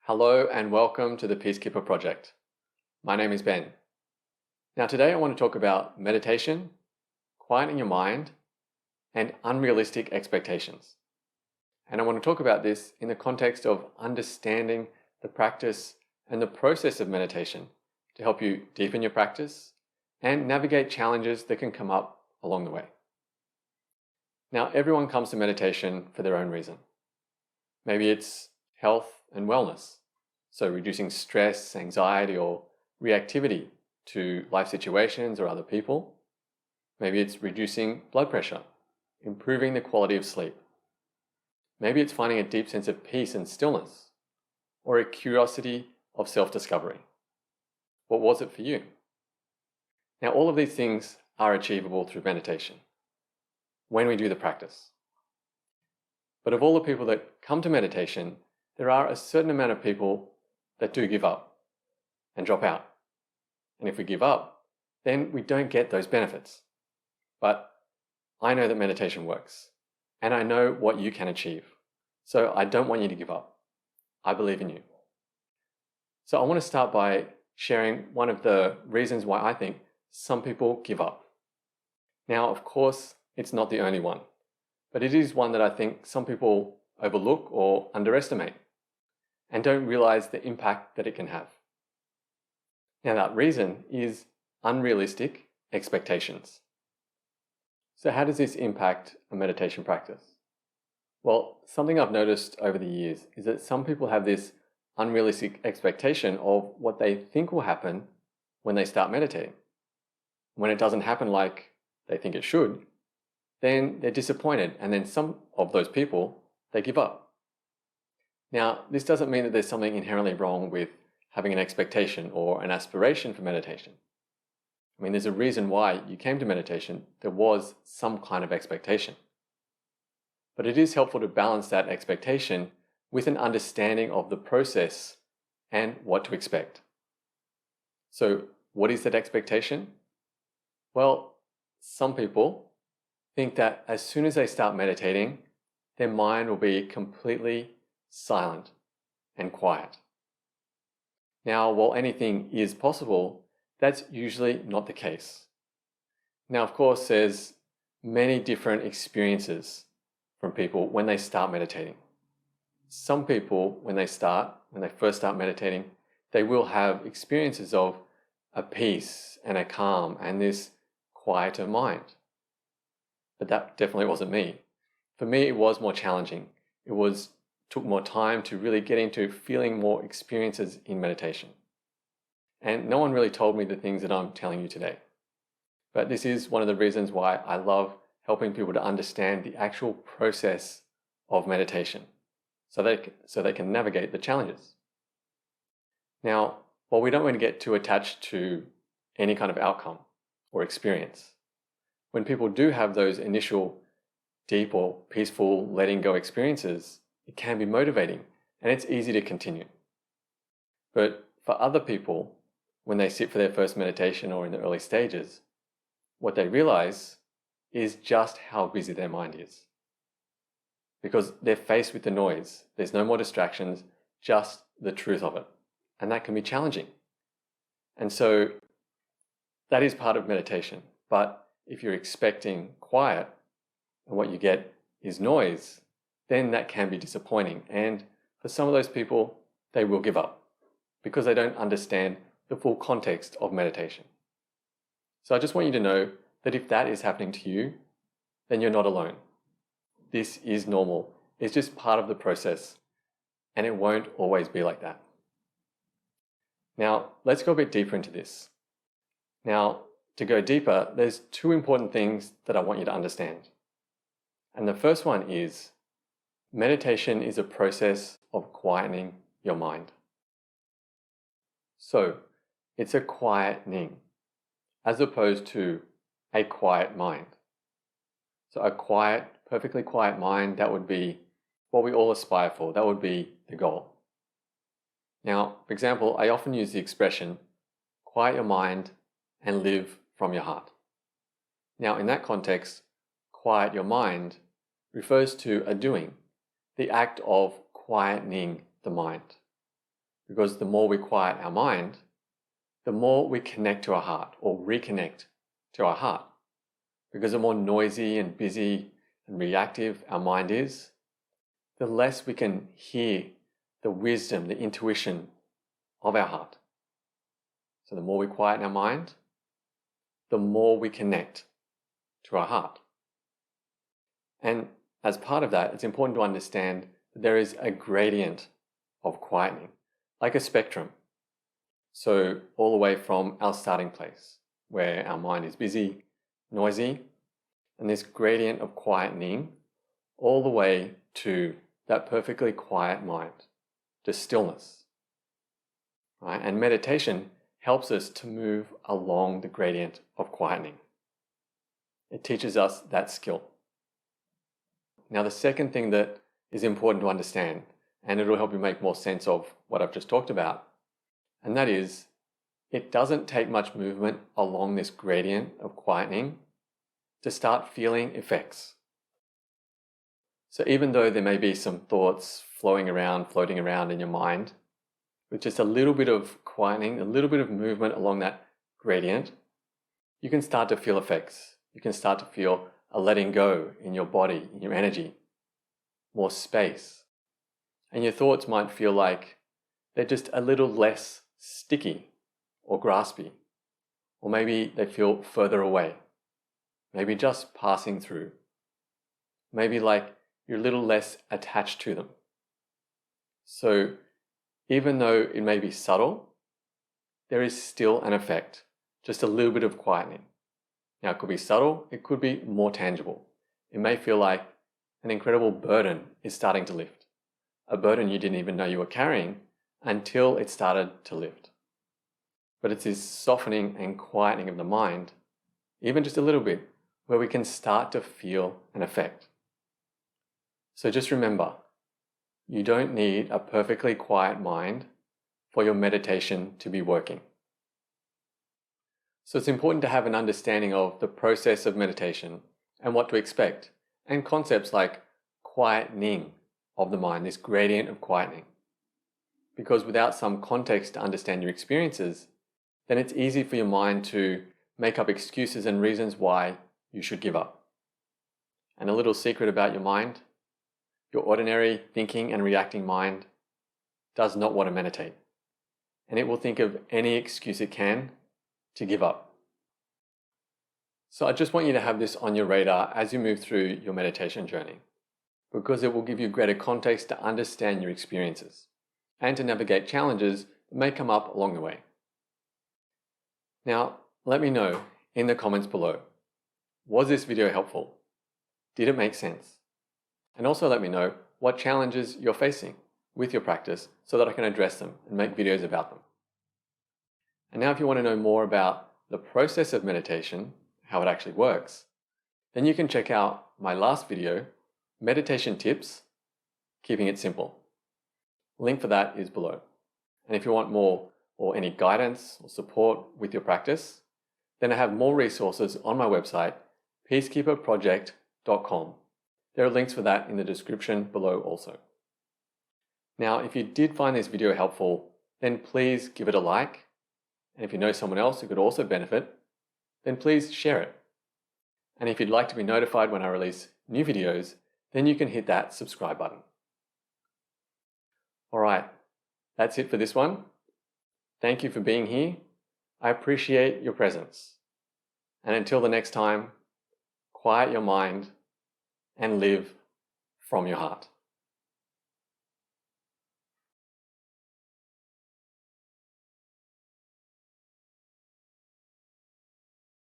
Hello and welcome to the Peacekeeper Project. My name is Ben. Now today I want to talk about meditation, quieting your mind, and unrealistic expectations. And I want to talk about this in the context of understanding the practice and the process of meditation to help you deepen your practice and navigate challenges that can come up along the way. Now everyone comes to meditation for their own reason. Maybe it's health and wellness. So reducing stress, anxiety, or reactivity to life situations or other people. Maybe it's reducing blood pressure, improving the quality of sleep. Maybe it's finding a deep sense of peace and stillness, or a curiosity of self-discovery. What was it for you? Now, all of these things are achievable through meditation when we do the practice. But of all the people that come to meditation, there are a certain amount of people that do give up and drop out. And if we give up, then we don't get those benefits. But I know that meditation works, and I know what you can achieve. So I don't want you to give up. I believe in you. So I want to start by sharing one of the reasons why I think some people give up. Now, of course, it's not the only one, but it is one that I think some people overlook or underestimate and don't realize the impact that it can have. Now, that reason is unrealistic expectations. So how does this impact a meditation practice? Well, something I've noticed over the years is that some people have this unrealistic expectation of what they think will happen when they start meditating. When it doesn't happen like they think it should, then they're disappointed, and then some of those people, they give up. Now, this doesn't mean that there's something inherently wrong with having an expectation or an aspiration for meditation. I mean, there's a reason why you came to meditation. There was some kind of expectation. But it is helpful to balance that expectation with an understanding of the process and what to expect. So, what is that expectation? Well, some people think that as soon as they start meditating, their mind will be completely silent and quiet. Now, while anything is possible, that's usually not the case. Now, of course, there's many different experiences from people when they start meditating. Some people, when they first start meditating, they will have experiences of a peace and a calm and this quieter mind. But that definitely wasn't me. For me, it was more challenging. Took more time to really get into feeling more experiences in meditation. And no one really told me the things that I'm telling you today. But this is one of the reasons why I love helping people to understand the actual process of meditation so they can navigate the challenges. Now, while we don't want to get too attached to any kind of outcome or experience, when people do have those initial deep or peaceful letting go experiences, it can be motivating and it's easy to continue. But for other people, when they sit for their first meditation or in the early stages, what they realize is just how busy their mind is. Because they're faced with the noise. There's no more distractions, just the truth of it. And that can be challenging. And so that is part of meditation. But if you're expecting quiet and what you get is noise, then that can be disappointing. And for some of those people, they will give up because they don't understand the full context of meditation. So I just want you to know that if that is happening to you, then you're not alone. This is normal. It's just part of the process, and it won't always be like that. Now, let's go a bit deeper into this. Now, to go deeper, there's two important things that I want you to understand. And the first one is meditation is a process of quietening your mind. So, it's a quietening as opposed to a quiet mind. So a quiet, perfectly quiet mind, that would be what we all aspire for. That would be the goal. Now, for example, I often use the expression, quiet your mind and live from your heart. Now, in that context, quiet your mind refers to a doing, the act of quietening the mind. because the more we quiet our mind, the more we connect to our heart or reconnect to our heart. Because the more noisy and busy and reactive our mind is, the less we can hear the wisdom, the intuition of our heart. So the more we quieten our mind, the more we connect to our heart. And as part of that, it's important to understand that there is a gradient of quietening, like a spectrum. So all the way from our starting place, where our mind is busy, noisy, and this gradient of quietening all the way to that perfectly quiet mind, to stillness. Right? And meditation helps us to move along the gradient of quietening. It teaches us that skill. Now, the second thing that is important to understand, and it'll help you make more sense of what I've just talked about, and that is, it doesn't take much movement along this gradient of quietening to start feeling effects. So even though there may be some thoughts floating around in your mind, with just a little bit of quietening, a little bit of movement along that gradient, you can start to feel effects. You can start to feel a letting go in your body, in your energy, more space. And your thoughts might feel like they're just a little less sticky or graspy. Or maybe they feel further away. Maybe just passing through. Maybe like you're a little less attached to them. So even though it may be subtle, there is still an effect, just a little bit of quietening. Now, it could be subtle, it could be more tangible. It may feel like an incredible burden is starting to lift, a burden you didn't even know you were carrying until it started to lift. But it's this softening and quietening of the mind, even just a little bit, where we can start to feel an effect. So just remember, you don't need a perfectly quiet mind for your meditation to be working. So it's important to have an understanding of the process of meditation and what to expect, and concepts like quietening of the mind, this gradient of quietening. Because without some context to understand your experiences, then it's easy for your mind to make up excuses and reasons why you should give up. And a little secret about your mind, your ordinary thinking and reacting mind does not want to meditate. And it will think of any excuse it can to give up. So I just want you to have this on your radar as you move through your meditation journey, because it will give you greater context to understand your experiences and to navigate challenges that may come up along the way. Now, let me know in the comments below, was this video helpful? Did it make sense? And also let me know what challenges you're facing with your practice so that I can address them and make videos about them. And now if you want to know more about the process of meditation, how it actually works, then you can check out my last video, Meditation Tips, Keeping It Simple. Link for that is below. And if you want more or any guidance or support with your practice, then I have more resources on my website, peacekeeperproject.com. There are links for that in the description below also. Now, if you did find this video helpful, then please give it a like. And if you know someone else who could also benefit, then please share it. And if you'd like to be notified when I release new videos, then you can hit that subscribe button. All right, that's it for this one. Thank you for being here. I appreciate your presence. And until the next time, quiet your mind and live from your heart.